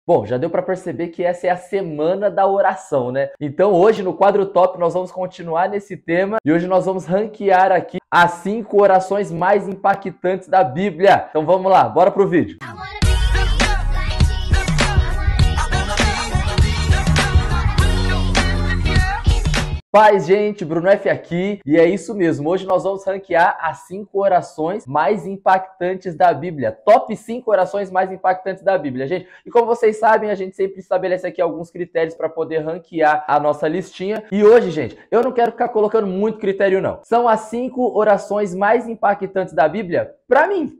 Bom, já deu para perceber que essa é a semana da oração, né? Então hoje no quadro top nós vamos continuar nesse tema e hoje nós vamos ranquear aqui as 5 orações mais impactantes da Bíblia. Então vamos lá, bora pro vídeo. Paz, gente, Bruno F aqui, e é isso mesmo, hoje nós vamos ranquear as 5 orações mais impactantes da Bíblia, top 5 orações mais impactantes da Bíblia, gente. E como vocês sabem, a gente sempre estabelece aqui alguns critérios para poder ranquear a nossa listinha, e hoje, gente, eu não quero ficar colocando muito critério não, são as 5 orações mais impactantes da Bíblia para mim,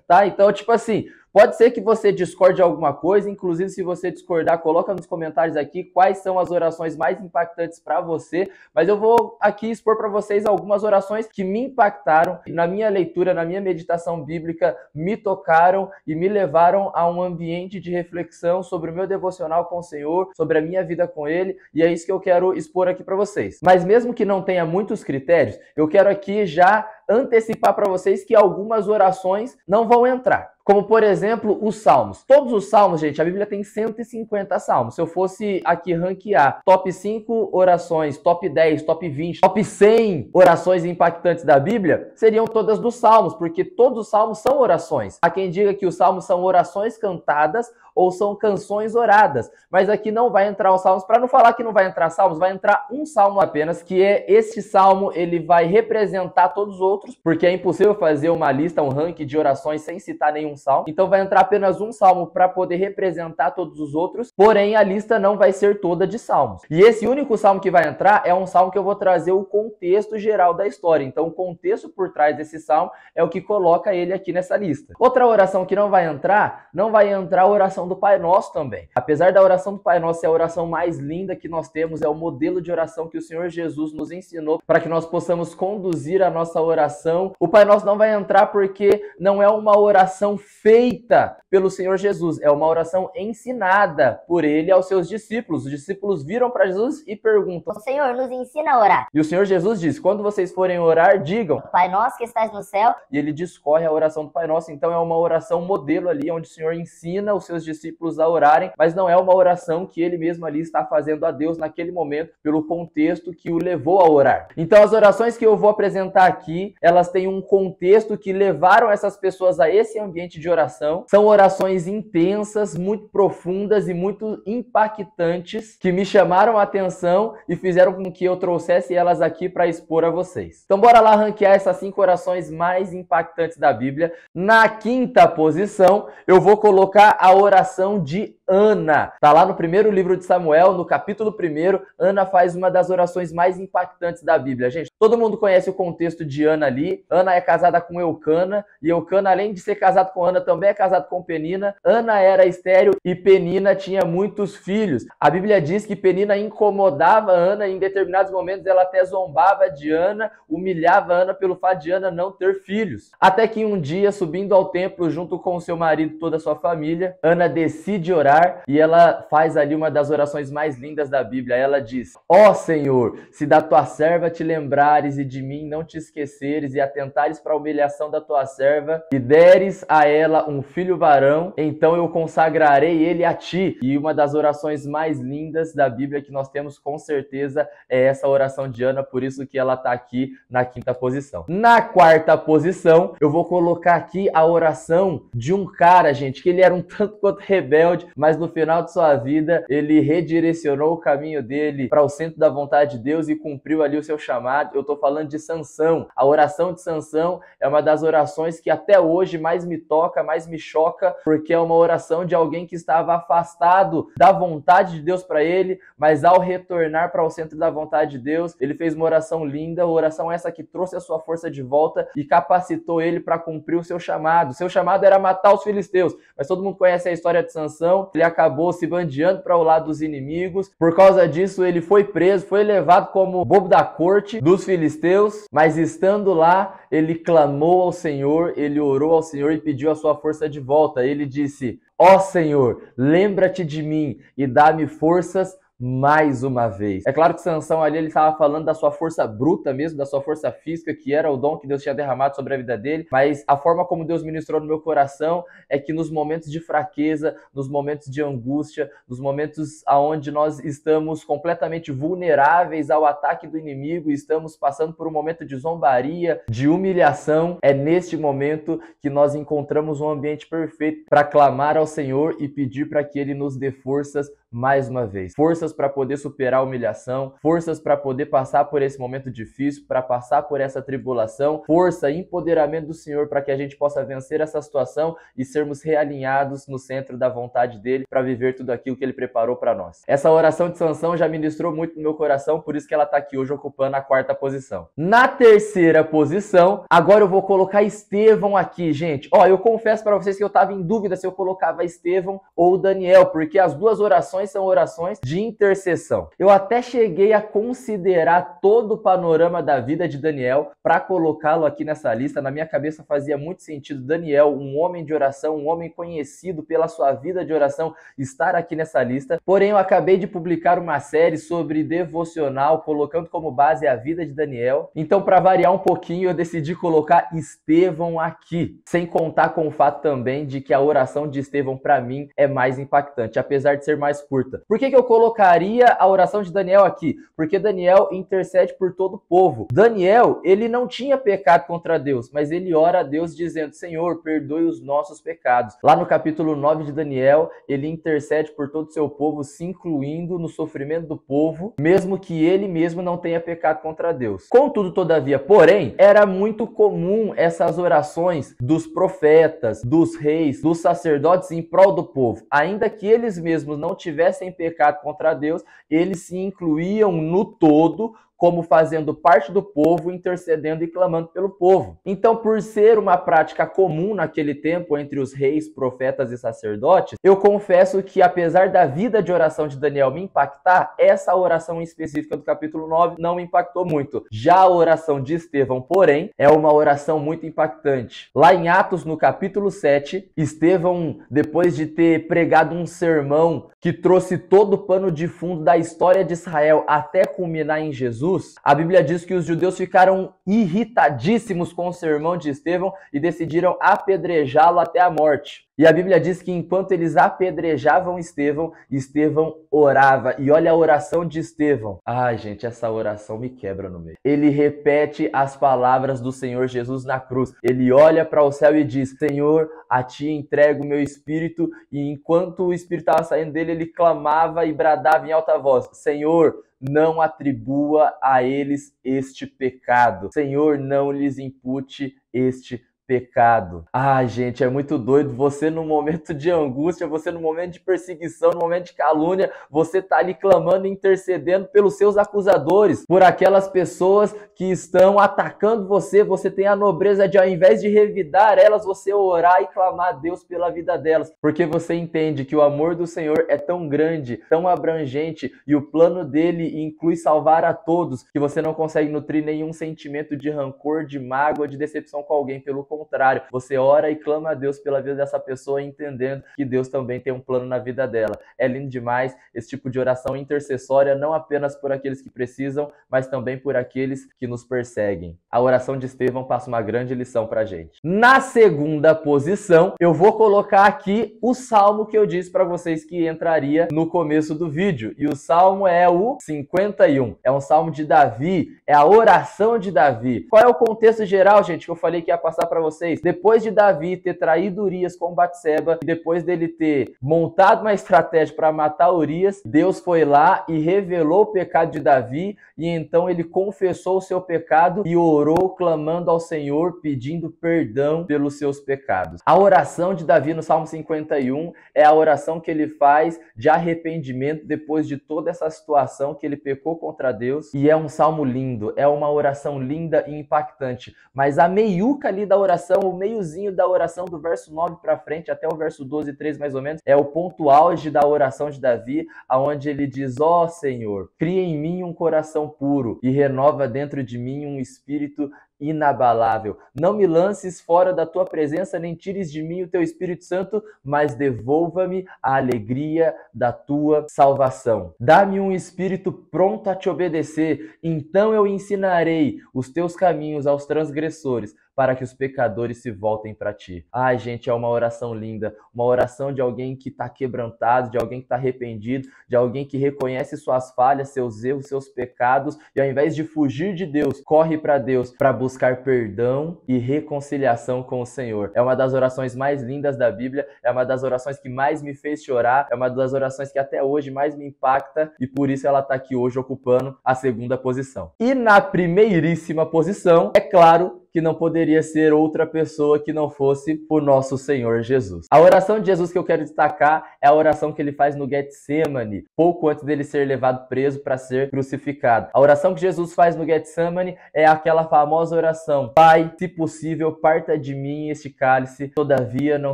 tá? Então, tipo assim, pode ser que você discorde de alguma coisa, inclusive se você discordar, coloca nos comentários aqui quais são as orações mais impactantes para você, mas eu vou aqui expor para vocês algumas orações que me impactaram na minha leitura, na minha meditação bíblica, me tocaram e me levaram a um ambiente de reflexão sobre o meu devocional com o Senhor, sobre a minha vida com Ele, e é isso que eu quero expor aqui para vocês. Mas mesmo que não tenha muitos critérios, eu quero aqui já antecipar para vocês que algumas orações não vão entrar. Como, por exemplo, os salmos. Todos os salmos, gente, a Bíblia tem 150 salmos. Se eu fosse aqui ranquear top 5 orações, top 10, top 20, top 100 orações impactantes da Bíblia, seriam todas dos salmos, porque todos os salmos são orações. Há quem diga que os salmos são orações cantadas ou são canções oradas. Mas aqui não vai entrar os salmos. Para não falar que não vai entrar salmos, vai entrar um salmo apenas, que é este salmo, ele vai representar todos os outros, porque é impossível fazer uma lista, um ranking de orações sem citar nenhum salmo. Então vai entrar apenas um salmo para poder representar todos os outros, porém a lista não vai ser toda de salmos. E esse único salmo que vai entrar é um salmo que eu vou trazer o contexto geral da história. Então o contexto por trás desse salmo é o que coloca ele aqui nessa lista. Outra oração que não vai entrar a oração do Pai Nosso também. Apesar da oração do Pai Nosso ser a oração mais linda que nós temos, é o modelo de oração que o Senhor Jesus nos ensinou para que nós possamos conduzir a nossa oração. O Pai Nosso não vai entrar porque não é uma oração feita pelo Senhor Jesus, é uma oração ensinada por Ele aos seus discípulos. Os discípulos viram para Jesus e perguntam: Senhor, nos ensina a orar. E o Senhor Jesus diz: quando vocês forem orar, digam: Pai nosso que estás no céu. E ele discorre a oração do Pai Nosso. Então é uma oração modelo ali, onde o Senhor ensina os seus discípulos a orarem, mas não é uma oração que ele mesmo ali está fazendo a Deus naquele momento, pelo contexto que o levou a orar. Então as orações que eu vou apresentar aqui, elas têm um contexto que levaram essas pessoas a esse ambiente de oração. São orações intensas, muito profundas e muito impactantes, que me chamaram a atenção e fizeram com que eu trouxesse elas aqui para expor a vocês. Então bora lá ranquear essas 5 orações mais impactantes da Bíblia. Na 5ª posição, eu vou colocar a oração de Ana. Tá lá no primeiro livro de Samuel, no capítulo 1, Ana faz uma das orações mais impactantes da Bíblia. Gente, todo mundo conhece o contexto de Ana ali. Ana é casada com Eucana, e Eucana, além de ser casado com Ana, também é casado com Penina. Ana era estéril e Penina tinha muitos filhos. A Bíblia diz que Penina incomodava Ana, e em determinados momentos ela até zombava de Ana, humilhava Ana pelo fato de Ana não ter filhos. Até que um dia, subindo ao templo junto com o seu marido e toda a sua família, Ana decide orar e ela faz ali uma das orações mais lindas da Bíblia. Ela diz: ó Senhor, se da tua serva te lembrares e de mim não te esqueceres e atentares para a humilhação da tua serva e deres a ela um filho varão, então eu consagrarei ele a ti. E uma das orações mais lindas da Bíblia que nós temos com certeza é essa oração de Ana, por isso que ela está aqui na 5ª posição. Na 4ª posição, eu vou colocar aqui a oração de um cara, gente, que ele era um tanto quanto rebelde, mas no final de sua vida, ele redirecionou o caminho dele para o centro da vontade de Deus e cumpriu ali o seu chamado. Eu estou falando de Sansão. A oração de Sansão é uma das orações que até hoje mais me toca, mais me choca, porque é uma oração de alguém que estava afastado da vontade de Deus para ele, mas ao retornar para o centro da vontade de Deus, ele fez uma oração linda, oração essa que trouxe a sua força de volta e capacitou ele para cumprir o seu chamado. O seu chamado era matar os filisteus, mas todo mundo conhece a história de Sansão. Ele acabou se bandeando para o lado dos inimigos. Por causa disso, ele foi preso, foi levado como bobo da corte dos filisteus, mas estando lá, ele clamou ao Senhor, ele orou ao Senhor e pediu a sua força de volta. Ele disse: ó Senhor, lembra-te de mim e dá-me forças mais uma vez. É claro que Sansão ali, ele estava falando da sua força bruta mesmo, da sua força física, que era o dom que Deus tinha derramado sobre a vida dele, mas a forma como Deus ministrou no meu coração é que nos momentos de fraqueza, nos momentos de angústia, nos momentos onde nós estamos completamente vulneráveis ao ataque do inimigo, estamos passando por um momento de zombaria, de humilhação, é neste momento que nós encontramos um ambiente perfeito para clamar ao Senhor e pedir para que Ele nos dê forças mais uma vez. Forças para poder superar a humilhação, forças para poder passar por esse momento difícil, para passar por essa tribulação, força e empoderamento do Senhor para que a gente possa vencer essa situação e sermos realinhados no centro da vontade dele para viver tudo aquilo que ele preparou para nós. Essa oração de Sansão já ministrou muito no meu coração, por isso que ela está aqui hoje ocupando a 4ª posição. Na 3ª posição, agora eu vou colocar Estevão aqui, gente. Ó, eu confesso para vocês que eu estava em dúvida se eu colocava Estevão ou Daniel, porque as duas orações são orações de intercessão. Eu até cheguei a considerar todo o panorama da vida de Daniel para colocá-lo aqui nessa lista. Na minha cabeça fazia muito sentido Daniel, um homem de oração, um homem conhecido pela sua vida de oração, estar aqui nessa lista. Porém, eu acabei de publicar uma série sobre devocional, colocando como base a vida de Daniel. Então, para variar um pouquinho, eu decidi colocar Estevão aqui, sem contar com o fato também de que a oração de Estevão, para mim, é mais impactante, apesar de ser mais curta. Por que eu colocaria a oração de Daniel aqui? Porque Daniel intercede por todo o povo. Daniel, ele não tinha pecado contra Deus, mas ele ora a Deus dizendo: Senhor, perdoe os nossos pecados. Lá no capítulo 9 de Daniel, ele intercede por todo o seu povo, se incluindo no sofrimento do povo, mesmo que ele mesmo não tenha pecado contra Deus. Contudo, todavia, porém, era muito comum essas orações dos profetas, dos reis, dos sacerdotes em prol do povo. Ainda que eles mesmos não tivessem pecado contra Deus, eles se incluíam no todo como fazendo parte do povo, intercedendo e clamando pelo povo. Então, por ser uma prática comum naquele tempo entre os reis, profetas e sacerdotes, eu confesso que, apesar da vida de oração de Daniel me impactar, essa oração específica do capítulo 9 não me impactou muito. Já a oração de Estevão, porém, é uma oração muito impactante. Lá em Atos, no capítulo 7, Estevão, depois de ter pregado um sermão que trouxe todo o pano de fundo da história de Israel até culminar em Jesus, a Bíblia diz que os judeus ficaram irritadíssimos com o sermão de Estevão e decidiram apedrejá-lo até a morte. E a Bíblia diz que enquanto eles apedrejavam Estevão, Estevão orava. E olha a oração de Estevão. Ai, gente, essa oração me quebra no meio. Ele repete as palavras do Senhor Jesus na cruz. Ele olha para o céu e diz: Senhor, a ti entrego o meu espírito. E enquanto o espírito estava saindo dele, ele clamava e bradava em alta voz: Senhor, não atribua a eles este pecado. Senhor, não lhes impute este pecado. Ah, gente, é muito doido. Você no momento de angústia, você no momento de perseguição, no momento de calúnia, você tá ali clamando e intercedendo pelos seus acusadores, por aquelas pessoas que estão atacando você. Você tem a nobreza de, ao invés de revidar elas, você orar e clamar a Deus pela vida delas, porque você entende que o amor do Senhor é tão grande, tão abrangente, e o plano dele inclui salvar a todos, que você não consegue nutrir nenhum sentimento de rancor, de mágoa, de decepção com alguém. Pelo contrário, você ora e clama a Deus pela vida dessa pessoa, entendendo que Deus também tem um plano na vida dela. É lindo demais esse tipo de oração intercessória, não apenas por aqueles que precisam, mas também por aqueles que nos perseguem. A oração de Estevão passa uma grande lição pra gente. Na 2ª posição, eu vou colocar aqui o salmo que eu disse para vocês que entraria no começo do vídeo. E o salmo é o 51. É um salmo de Davi, é a oração de Davi. Qual é o contexto geral, gente, que eu falei que ia passar para vocês? Depois de Davi ter traído Urias com Batseba, e depois dele ter montado uma estratégia para matar Urias, Deus foi lá e revelou o pecado de Davi, e então ele confessou o seu pecado e orou clamando ao Senhor, pedindo perdão pelos seus pecados. A oração de Davi no Salmo 51 é a oração que ele faz de arrependimento depois de toda essa situação que ele pecou contra Deus, e é um salmo lindo, é uma oração linda e impactante. Mas a meiuca ali da oração, o meiozinho da oração do verso 9 para frente, até o verso 12, 13 mais ou menos, é o ponto auge da oração de Davi, aonde ele diz: ó Senhor, cria em mim um coração puro e renova dentro de mim um espírito inabalável. Não me lances fora da tua presença, nem tires de mim o teu Espírito Santo, mas devolva-me a alegria da tua salvação. Dá-me um espírito pronto a te obedecer, então eu ensinarei os teus caminhos aos transgressores, para que os pecadores se voltem para ti. Ai, gente, é uma oração linda, uma oração de alguém que está quebrantado, de alguém que está arrependido, de alguém que reconhece suas falhas, seus erros, seus pecados, e ao invés de fugir de Deus, corre para Deus para buscar perdão e reconciliação com o Senhor. É uma das orações mais lindas da Bíblia, é uma das orações que mais me fez chorar, é uma das orações que até hoje mais me impacta, e por isso ela está aqui hoje ocupando a segunda posição. E na primeiríssima posição, é claro que não poderia ser outra pessoa que não fosse o nosso Senhor Jesus. A oração de Jesus que eu quero destacar é a oração que ele faz no Getsemane, pouco antes dele ser levado preso para ser crucificado. A oração que Jesus faz no Getsemane é aquela famosa oração: Pai, se possível, parta de mim este cálice, todavia não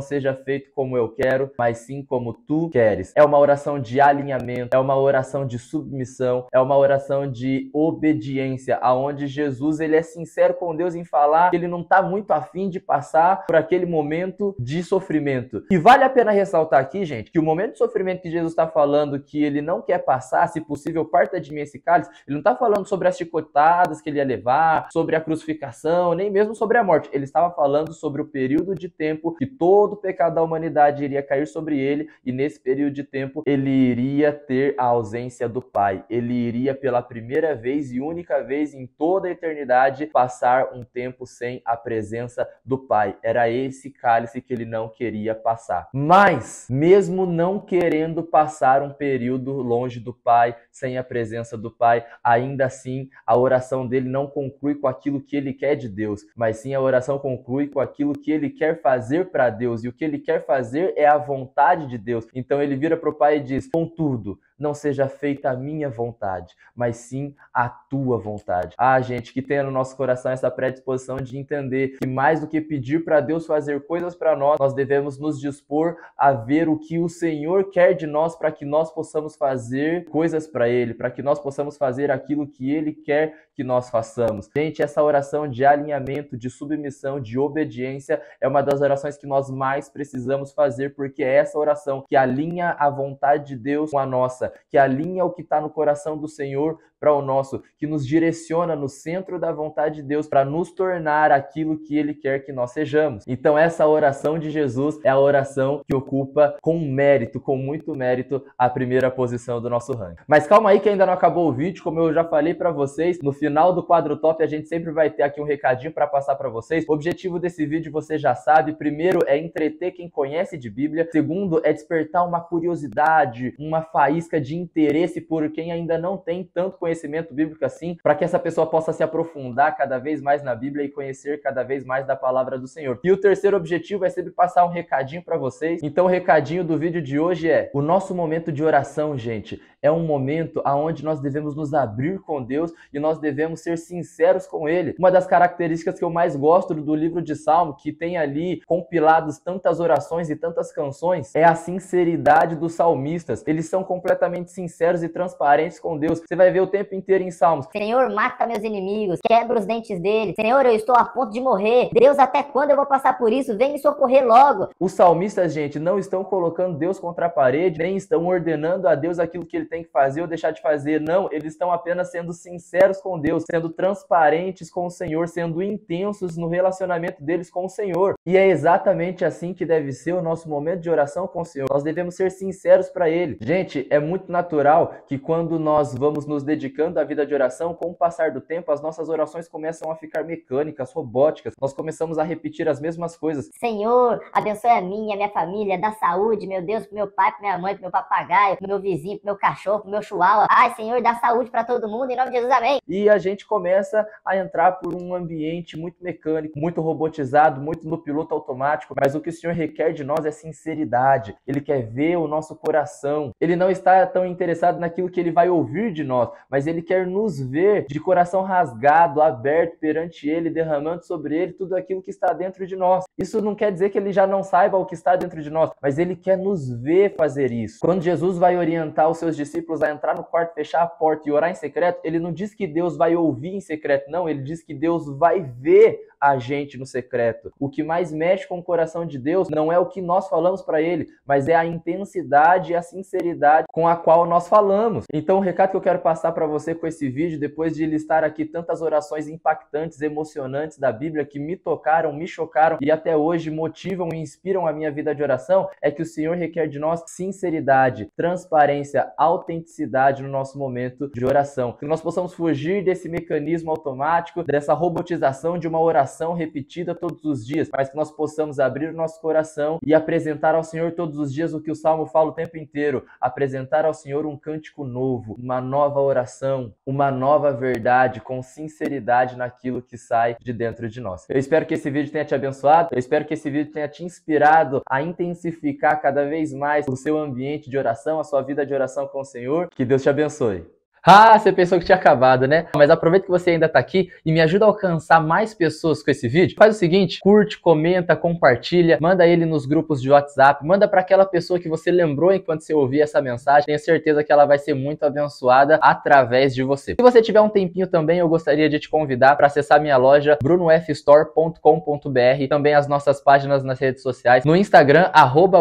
seja feito como eu quero, mas sim como tu queres. É uma oração de alinhamento, é uma oração de submissão, é uma oração de obediência, aonde Jesus ele é sincero com Deus em falar que ele não está muito afim de passar por aquele momento de sofrimento. E vale a pena ressaltar aqui, gente, que o momento de sofrimento que Jesus está falando que ele não quer passar, se possível, parta de mim esse cálice, ele não está falando sobre as chicotadas que ele ia levar, sobre a crucificação, nem mesmo sobre a morte. Ele estava falando sobre o período de tempo que todo o pecado da humanidade iria cair sobre ele, e nesse período de tempo ele iria ter a ausência do Pai. Ele iria pela primeira vez e única vez em toda a eternidade passar um tempo sem a presença do Pai. Era esse cálice que ele não queria passar. Mas, mesmo não querendo passar um período longe do Pai, sem a presença do Pai, ainda assim a oração dele não conclui com aquilo que ele quer de Deus, mas sim a oração conclui com aquilo que ele quer fazer para Deus, e o que ele quer fazer é a vontade de Deus. Então ele vira para o Pai e diz: contudo, não seja feita a minha vontade, mas sim a tua vontade. Ah, gente, que tenha no nosso coração essa predisposição de entender que mais do que pedir para Deus fazer coisas para nós, nós devemos nos dispor a ver o que o Senhor quer de nós para que nós possamos fazer coisas para Ele, para que nós possamos fazer aquilo que Ele quer que nós façamos. Gente, essa oração de alinhamento, de submissão, de obediência é uma das orações que nós mais precisamos fazer, porque é essa oração que alinha a vontade de Deus com a nossa, que alinha o que está no coração do Senhor para o nosso, que nos direciona no centro da vontade de Deus para nos tornar aquilo que Ele quer que nós sejamos. Então essa oração de Jesus é a oração que ocupa com mérito, com muito mérito, a primeira posição do nosso ranking. Mas calma aí que ainda não acabou o vídeo, como eu já falei para vocês, no final do quadro top a gente sempre vai ter aqui um recadinho para passar para vocês. O objetivo desse vídeo você já sabe: primeiro é entreter quem conhece de Bíblia, segundo é despertar uma curiosidade, uma faísca de interesse por quem ainda não tem tanto conhecimento bíblico assim, para que essa pessoa possa se aprofundar cada vez mais na Bíblia e conhecer cada vez mais da palavra do Senhor. E o terceiro objetivo é sempre passar um recadinho para vocês. Então o recadinho do vídeo de hoje é: o nosso momento de oração, gente, é um momento onde nós devemos nos abrir com Deus e nós devemos ser sinceros com Ele. Uma das características que eu mais gosto do livro de Salmo, que tem ali compilados tantas orações e tantas canções, é a sinceridade dos salmistas. Eles são completamente sinceros e transparentes com Deus. Você vai ver o tempo inteiro em Salmos: Senhor, mata meus inimigos, quebra os dentes deles. Senhor, eu estou a ponto de morrer. Deus, até quando eu vou passar por isso? Vem me socorrer logo. Os salmistas, gente, não estão colocando Deus contra a parede, nem estão ordenando a Deus aquilo que Ele tem que fazer ou deixar de fazer. Não, eles estão apenas sendo sinceros com Deus, sendo transparentes com o Senhor, sendo intensos no relacionamento deles com o Senhor. E é exatamente assim que deve ser o nosso momento de oração com o Senhor. Nós devemos ser sinceros para Ele. Gente, é muito natural que quando nós vamos nos dedicando à vida de oração, com o passar do tempo, as nossas orações começam a ficar mecânicas, robóticas. Nós começamos a repetir as mesmas coisas. Senhor, abençoe a minha família, dá saúde, meu Deus, pro meu pai, pra minha mãe, pro meu papagaio, pro meu vizinho, pro meu cachorro, pro meu chihuahua. Ai, Senhor, dá saúde para todo mundo, em nome de Jesus, amém. E a gente começa a entrar por um ambiente muito mecânico, muito robotizado, muito no piloto automático. Mas o que o Senhor requer de nós é sinceridade. Ele quer ver o nosso coração. Ele não está tão interessado naquilo que Ele vai ouvir de nós, mas Ele quer nos ver de coração rasgado, aberto perante Ele, derramando sobre Ele tudo aquilo que está dentro de nós. Isso não quer dizer que ele já não saiba o que está dentro de nós, mas ele quer nos ver fazer isso. Quando Jesus vai orientar os seus discípulos a entrar no quarto, fechar a porta e orar em secreto, ele não diz que Deus vai ouvir em secreto, não, ele diz que Deus vai ver a gente no secreto. O que mais mexe com o coração de Deus não é o que nós falamos para ele, mas é a intensidade e a sinceridade com a qual nós falamos. Então o recado que eu quero passar para você com esse vídeo, depois de listar aqui tantas orações impactantes, emocionantes da Bíblia que me tocaram, me chocaram e até hoje motivam e inspiram a minha vida de oração, é que o Senhor requer de nós sinceridade, transparência, autenticidade no nosso momento de oração. Que nós possamos fugir desse mecanismo automático, dessa robotização de uma oração repetida todos os dias, mas que nós possamos abrir o nosso coração e apresentar ao Senhor todos os dias o que o Salmo fala o tempo inteiro, apresentar ao Senhor um cântico novo, uma nova oração, uma nova verdade, com sinceridade naquilo que sai de dentro de nós. Eu espero que esse vídeo tenha te abençoado, eu espero que esse vídeo tenha te inspirado a intensificar cada vez mais o seu ambiente de oração, a sua vida de oração com o Senhor. Que Deus te abençoe. Ah, você pensou que tinha acabado, né? Mas aproveita que você ainda tá aqui e me ajuda a alcançar mais pessoas com esse vídeo. Faz o seguinte, curte, comenta, compartilha, manda ele nos grupos de WhatsApp, manda para aquela pessoa que você lembrou enquanto você ouvia essa mensagem. Tenho certeza que ela vai ser muito abençoada através de você. Se você tiver um tempinho também, eu gostaria de te convidar para acessar minha loja brunofstore.com.br, também as nossas páginas nas redes sociais, no Instagram,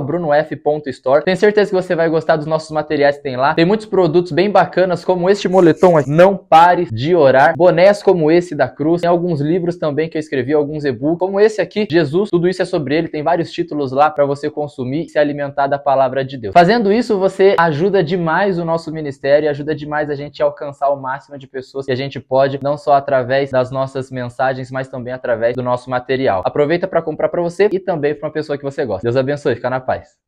@brunof.store. Tenho certeza que você vai gostar dos nossos materiais que tem lá. Tem muitos produtos bem bacanas, como este moletom aqui, Não Pare de Orar, bonés como esse da cruz, tem alguns livros também que eu escrevi, alguns e-books, como esse aqui, Jesus, tudo isso é sobre ele, tem vários títulos lá para você consumir e se alimentar da palavra de Deus. Fazendo isso, você ajuda demais o nosso ministério, ajuda demais a gente a alcançar o máximo de pessoas que a gente pode, não só através das nossas mensagens, mas também através do nosso material. Aproveita para comprar para você e também para uma pessoa que você gosta. Deus abençoe, fica na paz.